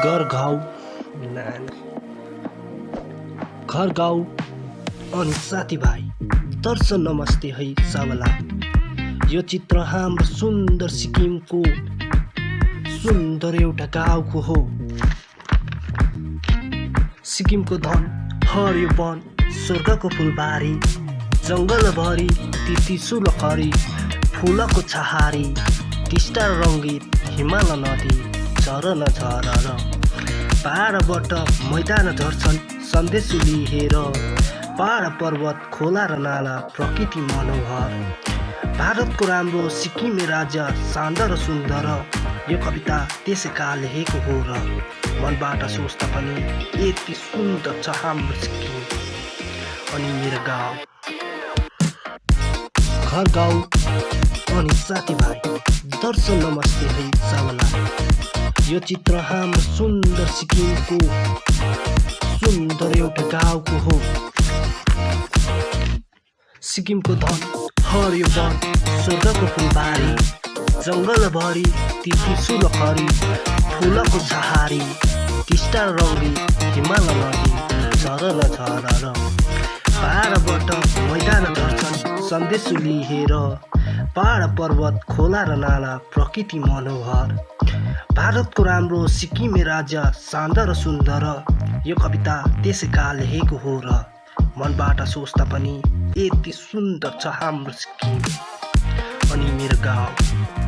घर गाउँ नानी घर गाउँ अनि साथीभाइ दर्शन नमस्ते है सबलाई। यो चित्र हाम्रो सुन्दर सिक्किमको सुन्दर एउटा गाउँको हो। सिक्किमको धन हरियो वन स्वर्गको फुलबारी जङ्गलभरि त्रिशूल खरी फुलको छहारी टिस्टा रङ्गीत हिमाल नदी झरन झरर पहाडबाट मैदान झर्छन् सन्देश लिएर पहाड पर्वत खोला र नाला प्रकृति मनोहर। भारतको राम्रो सिक्किमे राज्य शानदार र सुन्दर यो कविता त्यसैका लेखेको हो र मनबाट सोच्दा पनि यति सुन्दर छ हाम्रो सिक्किम अनि मेरो गाउँ। घर गाउँ अनि साथीभाइ दर्शन नमस्ते है सबलाई। यो चित्र हाम्रो सुन्दर सिक्किमको सुन्दर एउटा गाउँको हो। सिक्किमको धन हरियो वन स्वर्गको फुलबारी जङ्गलभरि त्रिशूल खरी फुलको छहारी टिस्टा रङ्गी हिमाल नदी झरन झरर पहाडबाट मैदान झर्छन् सन्देश लिएर पहाड पर्वत खोला र नाला प्रकृति मनोहर। भारतको राम्रो सिक्किमे राज्य शानदार र सुन्दर यो कविता त्यसैका लेखेको हो र मनबाट सोच्दा पनि यति सुन्दर छ हाम्रो सिक्किम अनि मेरो गाउँ।